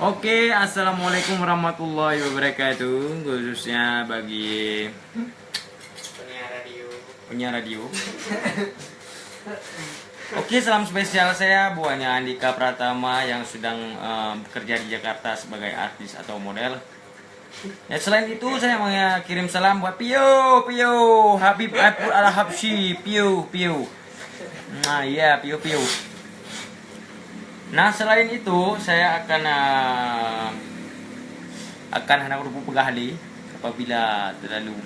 Oke, assalamualaikum warahmatullahi wabarakatuh. Khususnya bagi penyiar radio. Oke, salam spesial saya buahnya Andika Pratama yang sedang bekerja di Jakarta sebagai artis atau model. Ya, selain itu saya mau kirim salam buat Pio, Habib Aipul Al-Habsyi, Pio. Nah, iya, Pio. Nah, selain itu saya akan hendak berhubung pegahli apabila terlalu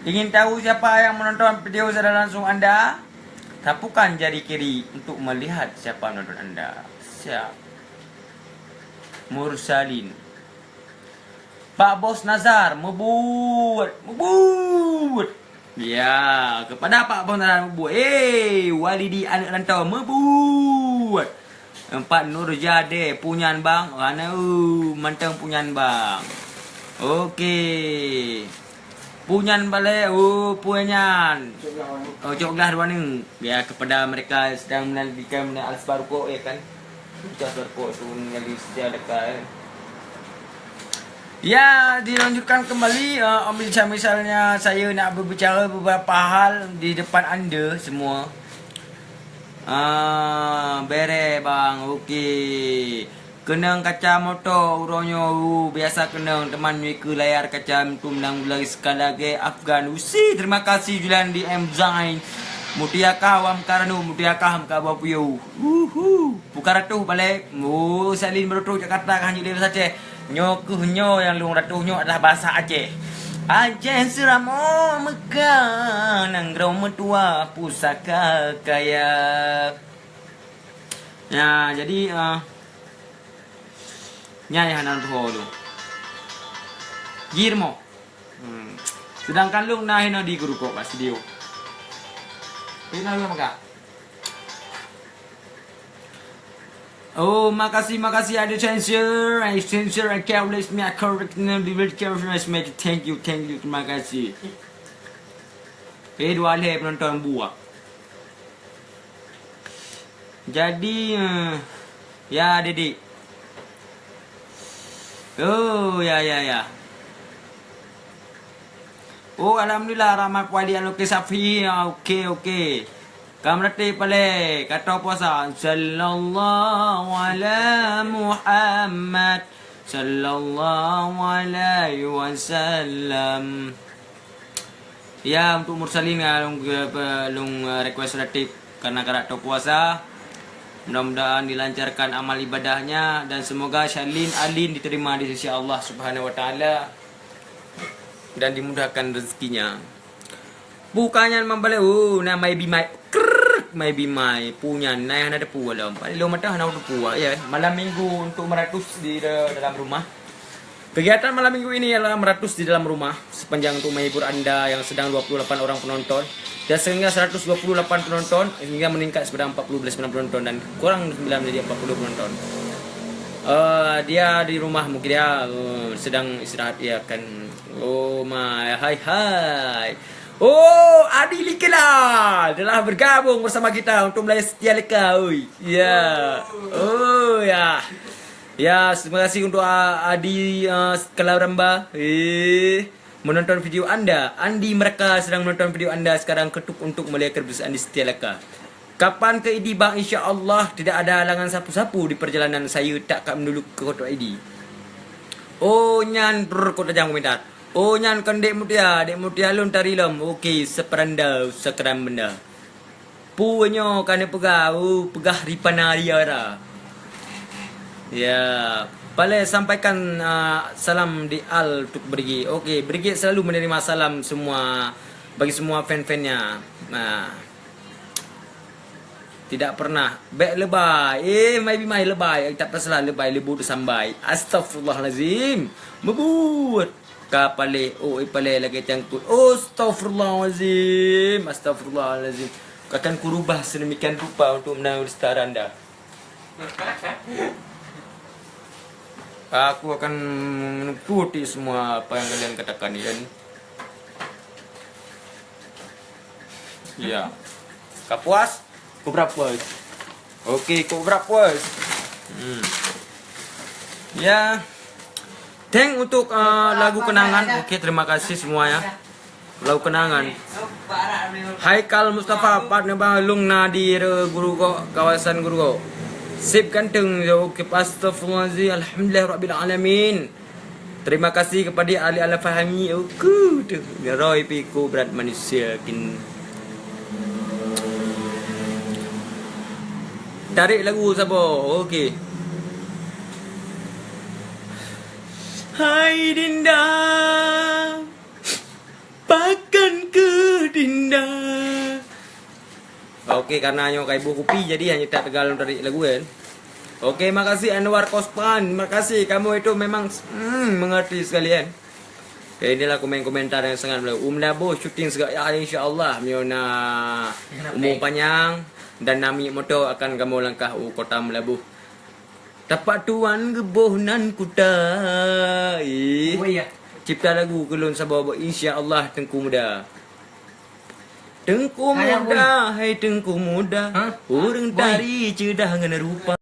ingin tahu siapa yang menonton video secara langsung Anda, tapukan jari kiri untuk melihat siapa menonton Anda. Siap. Mursalin. Pak Bos Nazar membuat. Ya, kepada Pak Bos Nazar membuat. Walidi anak rantau membuat. 4 Nur Jade punyan bang. Mana mantang punyan bang. Okey. Punyan balik. Punyan. Coklah dua ni. Ya, kepada mereka sedang menantikan Al-Sbarko kan. Al-Sbarko tu menjadi setia dekat. Ya, dilanjutkan kembali. Misalnya saya nak berbicara beberapa hal di depan anda semua. Bere bang, okey. Kenang kaca motor uronyo biasa kenang teman mereka layar kaca tu menang lagi sekali lagi Afgan usi. Terima kasih Julian di M Zain. Mutiakah wam karanu mutiakah ka bapuyo. Pukaratuh balik. Salin berutuh Jakarta kan jadi saja. Nyo yang lung ratuhnyo adalah bahasa Aceh. Aceh seramo Mekah Nanggrau metua pusaka kaya. Ya, jadi nyai hanan tuh lu. Girmo. Sedangkan lu nah hino di guru kok pas video. Hino lu maka. Oh, makasih ada censor, I can't list me, I correct them, the very careful, thank you, terima kasih. Dua leh penonton buah. Jadi, ya Dedi. Oh, ya. Oh, alhamdulillah, rahmat wali aloke safi, okey. Kamrati pale kata puasa sallallahu ala Muhammad sallallahu alaihi wasallam. Ya, untuk mursalin long request relatif karena karakter puasa. Mudah-mudahan dilancarkan amal ibadahnya dan semoga Syalin Alin diterima di sisi Allah Subhanahu wa taala dan dimudahkan rezekinya. Bukannya membalik nama maybe my punya naik ada pua lah. Paling lo mata ada pua ya. Malam minggu untuk meratus di dalam rumah. Kegiatan malam minggu ini adalah meratus di dalam rumah sepanjang untuk menghibur anda yang sedang 28 orang penonton dan sehingga 128 penonton hingga meningkat sepada 49 penonton dan kurang 9 menjadi 40 penonton. Dia di rumah mungkin dia sedang istirahat dia akan hai. Oh, Adi Likela telah bergabung bersama kita untuk melayan setia leka. Ya. Oh, ya. Ya, terima kasih untuk Adi Kelaramba. Menonton video anda. Andi mereka sedang menonton video anda sekarang ketuk untuk melihat kebesaran Andi setia leka. Kapan ke ID bang? InsyaAllah tidak ada halangan sapu-sapu di perjalanan saya tak akan menuju ke kota ID. Oh, nyan kota jangan komentar. Oh, nyan kan dek mutia lun tarilom. Okey, seperandau sekeram benda. Punya kan pegah ripanaria. Ya, boleh sampaikan salam di Al untuk Brigit. Okey, Brigit selalu menerima salam semua bagi semua fan-fannya. Nah, tidak pernah baik lebay. Mai lebay. Tak pasal lebay lebu sambai. Astagfirullahalazim. Mebut. Kapale ipale lagi cangkut. Astagfirullahalazim. Akan kurubah sedemikian rupa untuk menarik setara anda. Aku akan menuruti semua apa yang kalian katakan ini dan ya. Kau puas? Kau berapa? Okey, kau berapa? Ya. Thank untuk lagu kenangan. Oke, terima kasih semua ya. Lagu kenangan. Haikal Mustafa partner Bang Lung Nadir Guru Go kawasan Guru Go. Sip ganteng yo ke astagfirullahalazim alhamdulillah rabbil alamin. Terima kasih kepada Ali Al-Fahmi. Aku tu Roy Piku berat manusia kin. Tarik lagu siapa? Okey. Hai Dinda, pakan ke Dinda. Okey, karena hanya kai buku kopi jadi hanya tak tegal tarik lagu kan. Okey, makasih Anwar Kospan. Terima kasih, kamu itu memang mengerti sekali kan. Okay, inilah komen-komentar yang sangat bagus. Labo syuting segala ya insya-Allah miona umur panjang dan nami motor akan kamu langkah kota Melabuh. Tapak tuan gebohnan kutai. Oh iya. Cipta lagu kelun sabar insya-Allah Tengku Muda. Tengku Muda, hai Tengku Muda. Orang tari cedah dengan rupa.